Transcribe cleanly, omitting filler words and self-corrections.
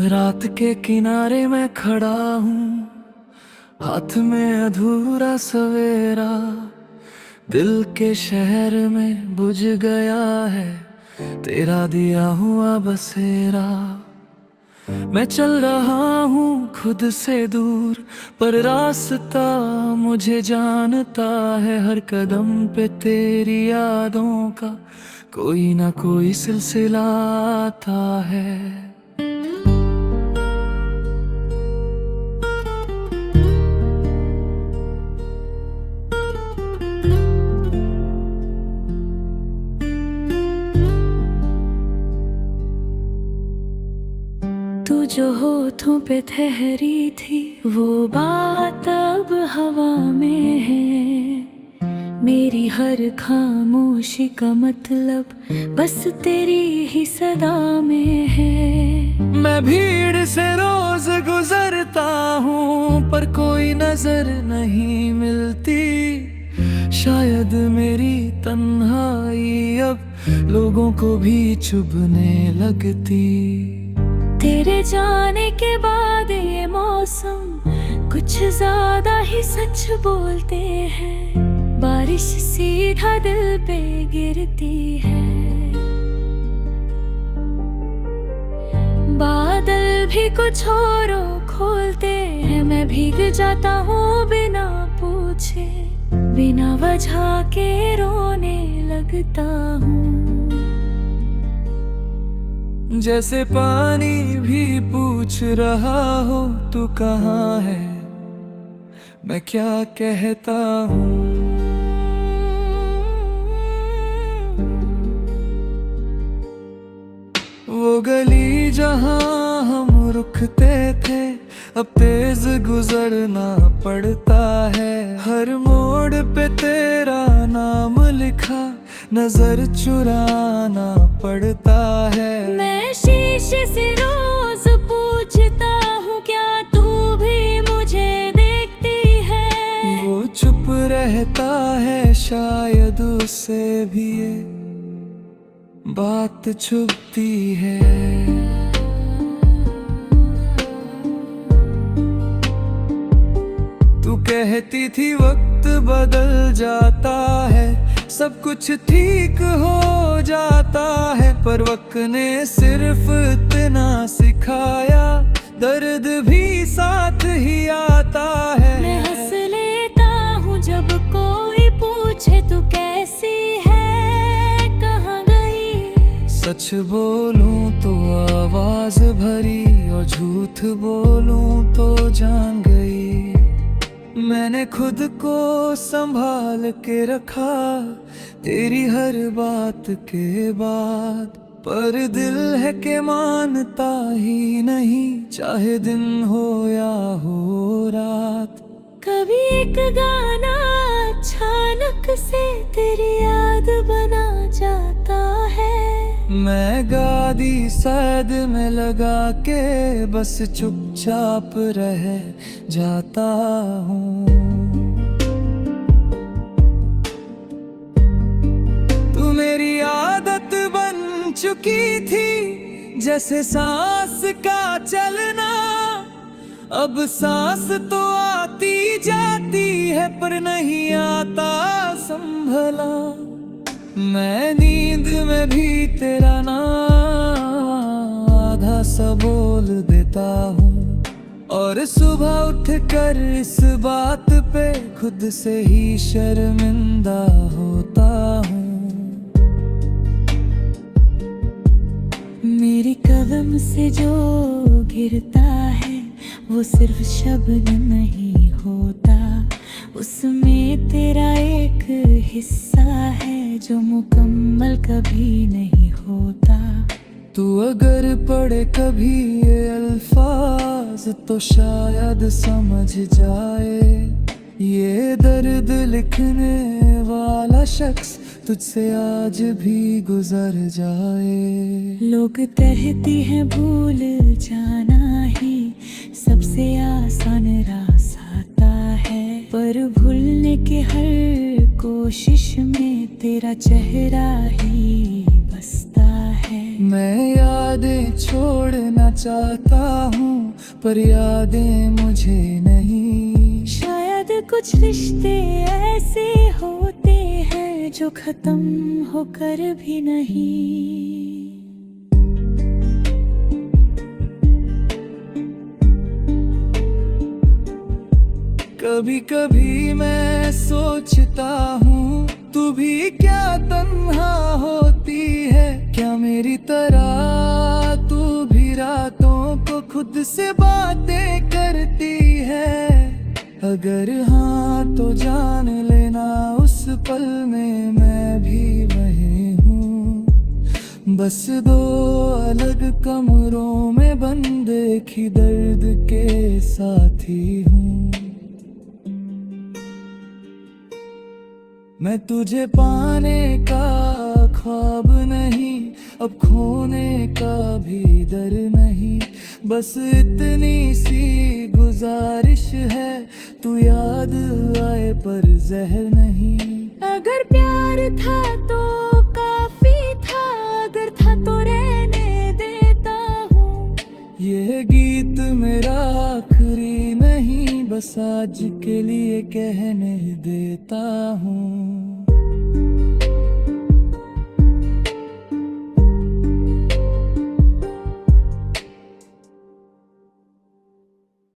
रात के किनारे मैं खड़ा हूँ, हाथ में अधूरा सवेरा। दिल के शहर में बुझ गया है तेरा दिया हुआ बसेरा। मैं चल रहा हूँ खुद से दूर, पर रास्ता मुझे जानता है। हर कदम पे तेरी यादों का कोई ना कोई सिलसिला आता है। तू जो होठों पे ठहरी थी, वो बात अब हवा में है। मेरी हर खामोशी का मतलब बस तेरी ही सदा में है। मैं भीड़ से रोज गुजरता हूँ, पर कोई नजर नहीं मिलती। शायद मेरी तन्हाई अब लोगों को भी चुभने लगती। तेरे जाने के बाद ये मौसम कुछ ज्यादा ही सच बोलते हैं। बारिश सीधा दिल पे गिरती है, बादल भी कुछ और खोलते हैं। मैं भीग जाता हूँ बिना पूछे, बिना वजह के रोने लगता हूँ। जैसे पानी भी पूछ रहा हो तू कहाँ है, मैं क्या कहता हूँ। वो गली जहाँ हम रुकते थे, अब तेज गुजरना पड़ता है। हर मोड़ पे तेरा नाम लिखा नजर चुराना पड़ता है। मैं शीशे से रोज पूछता हूँ, क्या तू भी मुझे देखती है। वो चुप रहता है, शायद उससे भी ये बात छुपती है। तू कहती थी वक्त बदल जाता है, सब कुछ ठीक हो जाता है। पर वक्त ने सिर्फ इतना सिखाया, दर्द भी साथ ही आता है। मैं हंस लेता हूँ जब कोई पूछे तू कैसी है, कहाँ गई। सच बोलूं तो आवाज भरी, और झूठ बोलूं तो जान गई। मैंने खुद को संभाल के रखा तेरी हर बात के बाद, पर दिल है कि मानता ही नहीं, चाहे दिन हो या हो रात। कभी एक गाना अचानक से तेरी याद बना जाता है। मैं गा दी शायद में लगा के बस चुपचाप रह जाता हूँ। तू मेरी आदत बन चुकी थी, जैसे सांस का चलना। अब सांस तो आती जाती है, पर नहीं आता संभला। मैं नींद में भी तेरा नाम आधा सा बोल देता हूँ, और सुबह उठकर इस बात पे खुद से ही शर्मिंदा होता हूँ। मेरी कदम से जो गिरता है, वो सिर्फ शब्द नहीं होता। उसमें तेरा एक हिस्सा है जो मुकम्मल कभी नहीं होता। तू अगर पढ़े कभी ये अल्फाज तो शायद समझ जाए, ये दर्द लिखने वाला शख्स तुझसे आज भी गुजर जाए। लोग कहती हैं भूल जाना ही सबसे आसान रास्ता है, पर भूलने के हर कोशिश में तेरा चेहरा ही बसता है। मैं यादें छोड़ना चाहता हूँ, पर यादें मुझे नहीं। शायद कुछ रिश्ते ऐसे होते हैं जो खत्म होकर भी नहीं। कभी कभी मैं सोचता हूँ, तू भी क्या तन्हा होती है? क्या मेरी तरह तू भी रातों को खुद से बातें करती है? अगर हाँ तो जान लेना, उस पल में मैं भी वही हूँ। बस दो अलग कमरों में बंद एक ही दर्द के साथी हूँ। मैं तुझे पाने का ख्वाब नहीं, अब खोने का भी डर नहीं। बस इतनी सी गुजारिश है, तू याद आए पर जहर नहीं। अगर प्यार था तो काफी था, अगर था तो रहने देता हूँ। ये गीत मेरा आखिरी नहीं, बस आज के लिए कहने देता हूँ।